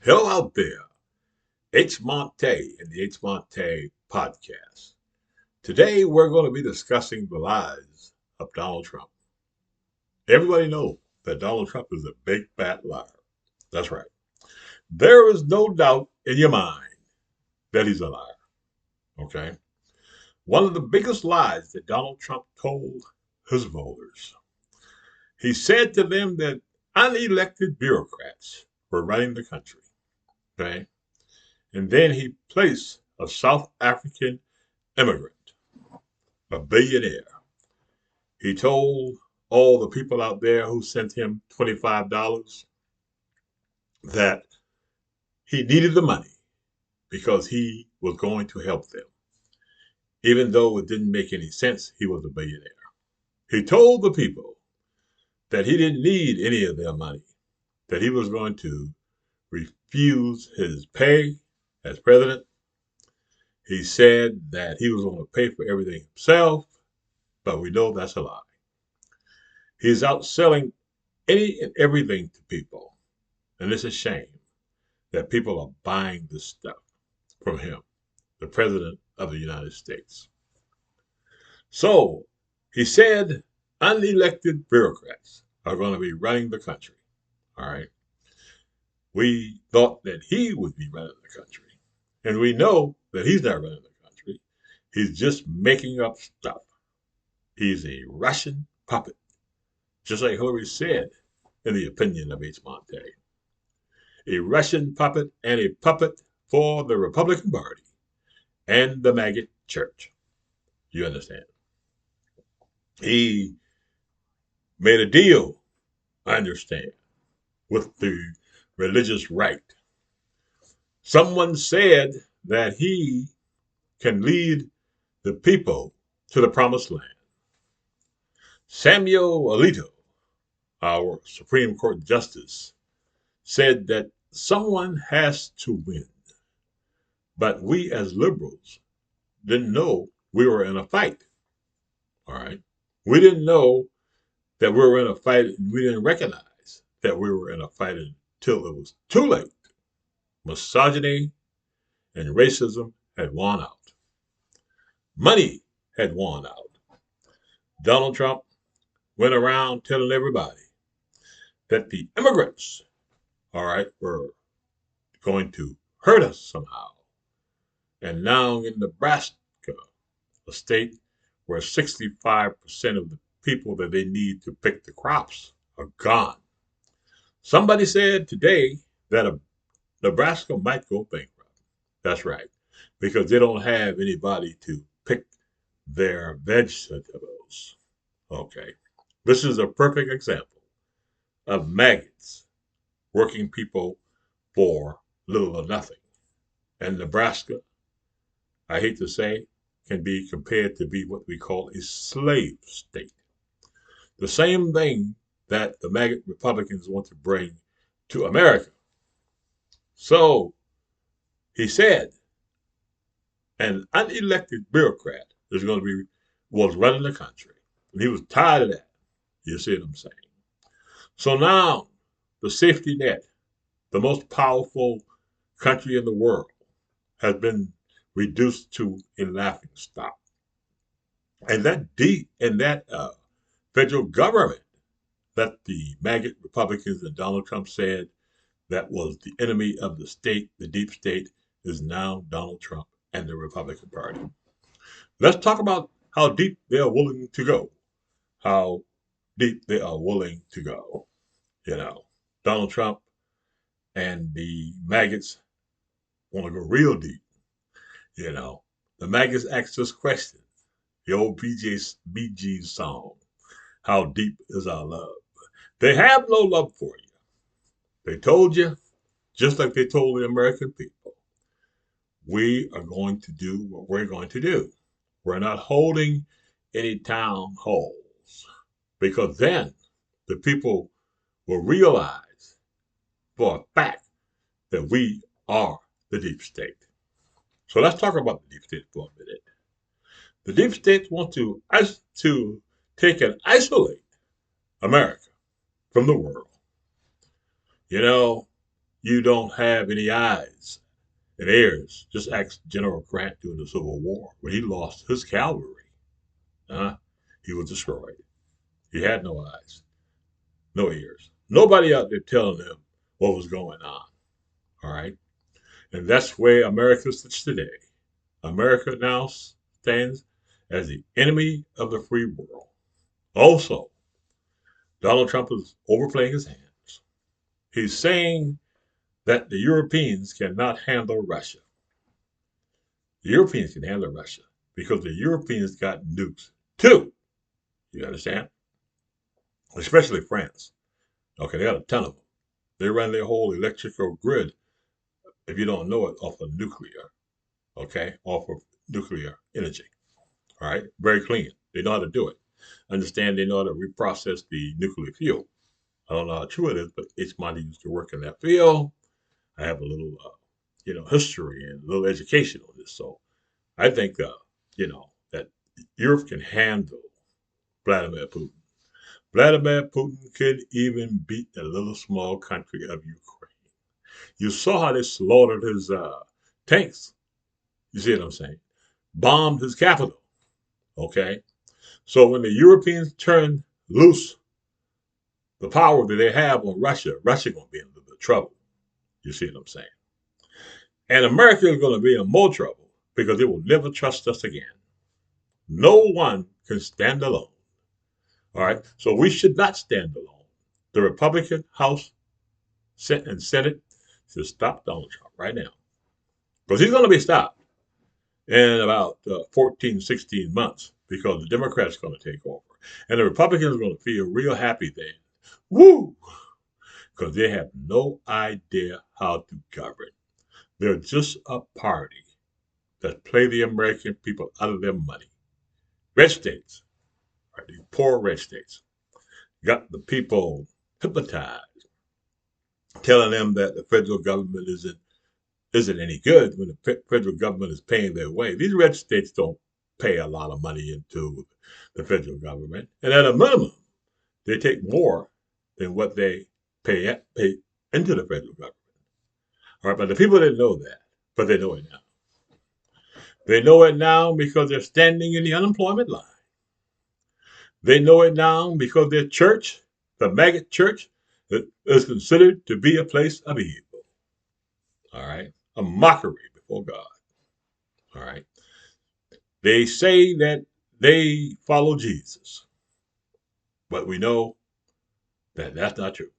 Hello out there, H. Montae and the H. Montae podcast. Today we're going to be discussing the lies of Donald Trump. Everybody knows that Donald Trump is a big fat liar. That's right. There is no doubt in your mind that he's a liar. Okay. One of the biggest lies that Donald Trump told his voters. He said to them that unelected bureaucrats were running the country. Okay. And then he placed a South African immigrant, a billionaire. He told all the people out there who sent him $25 that he needed the money because he was going to help them. Even though it didn't make any sense, he was a billionaire. He told the people that he didn't need any of their money, that he was going to refuse his pay as president. He said that he was going to pay for everything himself, but we know that's a lie. He's out selling any and everything to people. And it's a shame that people are buying this stuff from him, the President of the United States. So he said unelected bureaucrats are going to be running the country. All right. We thought that he would be running the country. And we know that he's not running the country. He's just making up stuff. He's a Russian puppet, just like Hillary said in the opinion of H. Montae. A Russian puppet and a puppet for the Republican Party and the maggot church. You understand? He made a deal, I understand, with the religious right. Someone said that he can lead the people to the promised land. Samuel Alito, our Supreme Court Justice, said that someone has to win. But we as liberals didn't know we were in a fight. All right. We didn't know that we were in a fight, and we didn't recognize that we were in a fight until it was too late. Misogyny and racism had won out. Money had won out. Donald Trump went around telling everybody that the immigrants, all right, were going to hurt us somehow. And now in Nebraska, a state where 65% of the people that they need to pick the crops are gone. Somebody said today that Nebraska might go bankrupt. That's right, because they don't have anybody to pick their vegetables. Okay, this is a perfect example of maggots working people for little or nothing. And Nebraska, I hate to say, can be compared to be what we call a slave state. The same thing that the maggot Republicans want to bring to America. So he said an unelected bureaucrat is going to be was running the country. And he was tired of that. You see what I'm saying? So now the safety net, the most powerful country in the world, has been reduced to a laughing stock. And that federal government that the maggot Republicans and Donald Trump said that was the enemy of the state, the deep state, is now Donald Trump and the Republican Party. Let's talk about how deep they are willing to go. How deep they are willing to go. You know, Donald Trump and the maggots want to go real deep. You know, the maggots ask this question, the old Bee Gees song, how deep is our love? They have no love for you. They told you, just like they told the American people, we are going to do what we're going to do. We're not holding any town halls because then the people will realize for a fact that we are the deep state. So let's talk about the deep state for a minute. The deep state wants to take and isolate America from the world. You know, you don't have any eyes and ears. Just ask General Grant during the Civil War when he lost his cavalry. He was destroyed. He had no eyes, no ears. Nobody out there telling him what was going on. All right. And that's where America sits today. America now stands as the enemy of the free world. Also, Donald Trump is overplaying his hands. He's saying that the Europeans cannot handle Russia. The Europeans can handle Russia because the Europeans got nukes too. You understand? Especially France. Okay, they got a ton of them. They run their whole electrical grid, if you don't know it, off of nuclear. Okay, off of nuclear energy. All right, very clean. They know how to do it. Understand they know how to reprocess the nuclear fuel. I don't know how true it is, but it's money used to work in that field. I have a little, history and a little education on this. So I think, that Europe can handle Vladimir Putin. Vladimir Putin could even beat the little small country of Ukraine. You saw how they slaughtered his tanks. You see what I'm saying? Bombed his capital. Okay? So when the Europeans turn loose the power that they have on Russia, Russia going to be in a little bit of trouble. You see what I'm saying? And America is going to be in more trouble because they will never trust us again. No one can stand alone. All right? So we should not stand alone. The Republican House and Senate should stop Donald Trump right now. Because he's going to be stopped in about 14, 16 months because the Democrats are going to take over. And the Republicans are going to feel real happy then. Woo! Because they have no idea how to govern. They're just a party that play the American people out of their money. Red states, right, these poor red states, got the people hypnotized, telling them that the federal government isn't any good when the federal government is paying their way. These red states don't pay a lot of money into the federal government, and at a minimum, they take more than what they pay into the federal government. All right, but the people didn't know that, but they know it now. They know it now because they're standing in the unemployment line. They know it now because their church, the maggot church, is considered to be a place of evil. All right, a mockery before God. All right, they say that they follow Jesus, but we know that that's not true.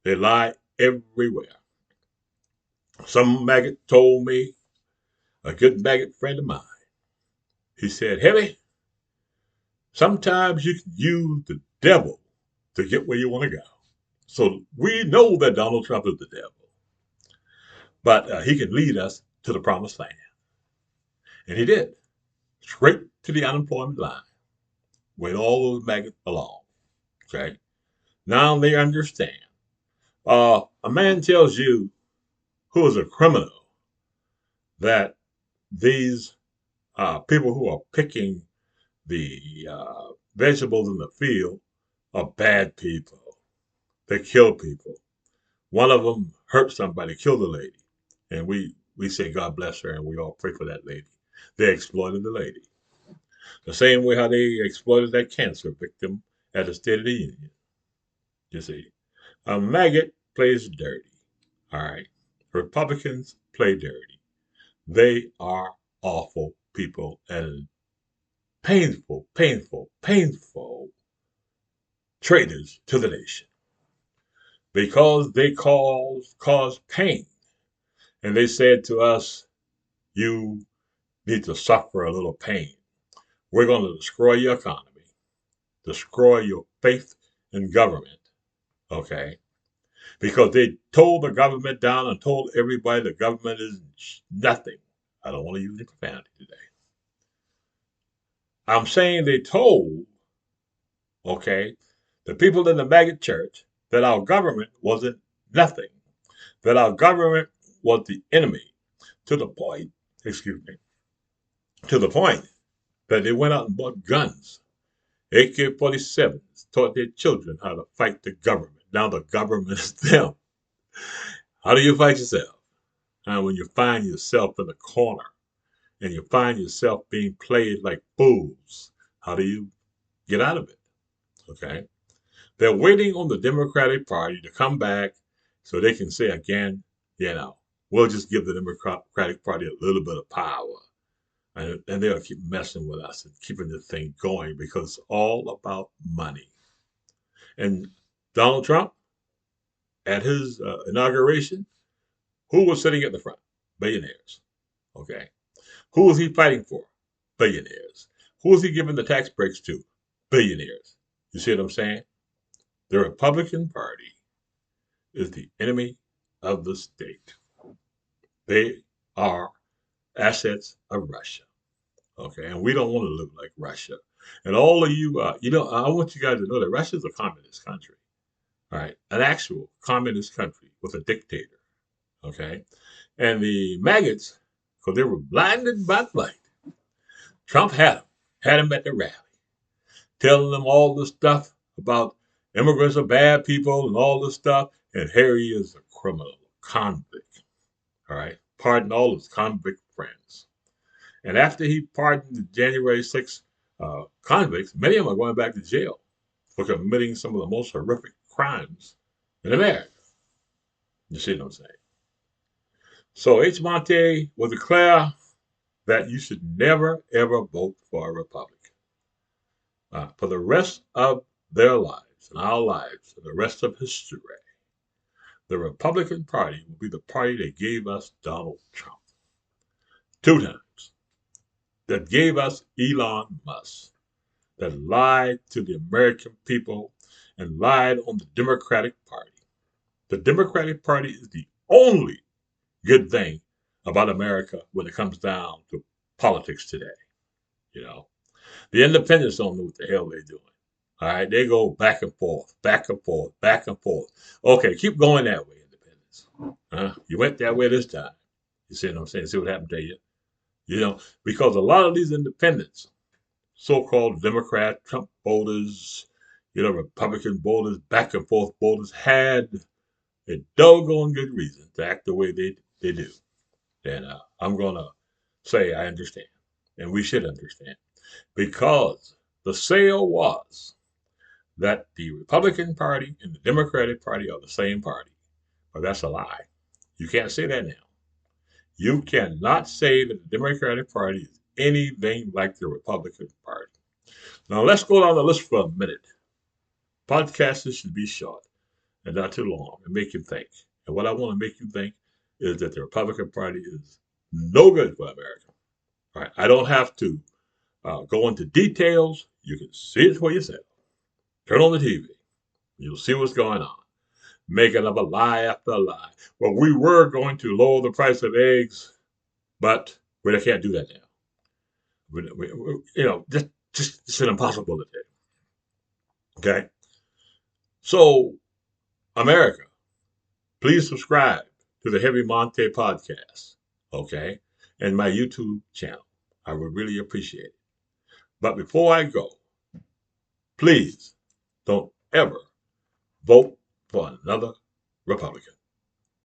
They lie everywhere. Some maggot told me, a good maggot friend of mine, he said, Heavy, sometimes you can use the devil to get where you want to go. So we know that Donald Trump is the devil, but he can lead us to the promised land. And he did, straight to the unemployment line, with all those maggots belong. Okay? Now they understand. A man tells you who is a criminal that these people who are picking the vegetables in the field are bad people. They kill people. One of them hurt somebody, killed a lady. And we say, God bless her, and we all pray for that lady. They exploited the lady. The same way how they exploited that cancer victim at the State of the Union. You see, a maggot plays dirty. All right. Republicans play dirty. They are awful people and painful, painful, painful traitors to the nation because they cause pain. And they said to us, you need to suffer a little pain. We're going to destroy your economy, destroy your faith in government, okay? Because they told the government down and told everybody the government is nothing. I don't want to use any profanity today. I'm saying they told, okay, the people in the maggot church that our government wasn't nothing, that our government was the enemy to the point, excuse me, to the point that they went out and bought guns, AK-47s, taught their children how to fight the government. Now the government is them. How do you fight yourself? And when you find yourself in a corner and you find yourself being played like fools, how do you get out of it? Okay. They're waiting on the Democratic Party to come back so they can say again, we'll just give the Democratic Party a little bit of power. And they'll keep messing with us and keeping the thing going because it's all about money. And Donald Trump, at his inauguration, who was sitting at the front? Billionaires. Okay. Who was he fighting for? Billionaires. Who was he giving the tax breaks to? Billionaires. You see what I'm saying? The Republican Party is the enemy of the state. They are assets of Russia. Okay, and we don't want to live like Russia. And all of you, I want you guys to know that Russia is a communist country. All right, an actual communist country with a dictator. Okay, and the maggots, because they were blinded by the light, Trump had him at the rally, telling them all this stuff about immigrants are bad people and all this stuff, and Harry is a criminal, convict. All right, pardon all his convict friends. And after he pardoned the January 6th convicts, many of them are going back to jail for committing some of the most horrific crimes in America. You see what I'm saying? So H. Montae will declare that you should never, ever vote for a Republican. For the rest of their lives and our lives and the rest of history, the Republican Party will be the party that gave us Donald Trump 2 times, that gave us Elon Musk, that lied to the American people and lied on the Democratic Party. The Democratic Party is the only good thing about America when it comes down to politics today. You know, the independents don't know what the hell they're doing. All right, they go back and forth, back and forth, back and forth. Okay, keep going that way, independents. You went that way this time. You see what I'm saying? See what happened to you? Because a lot of these independents, so-called Democrat, Trump voters, Republican voters, back and forth voters, had a doggone good reason to act the way they do. And I'm going to say I understand. And we should understand. Because the sale was that the Republican Party and the Democratic Party are the same party. But that's a lie. You can't say that now. You cannot say that the Democratic Party is anything like the Republican Party. Now let's go down the list for a minute. Podcasts should be short and not too long and make you think. And what I want to make you think is that the Republican Party is no good for America. All right, I don't have to go into details. You can see it for yourself. Turn on the TV. You'll see what's going on. Making up a lie after a lie. Well, we were going to lower the price of eggs, but we can't do that now. Just it's an impossibility. Okay? So, America, please subscribe to the Heavy Montae podcast, okay, and my YouTube channel. I would really appreciate it. But before I go, please don't ever vote for another Republican.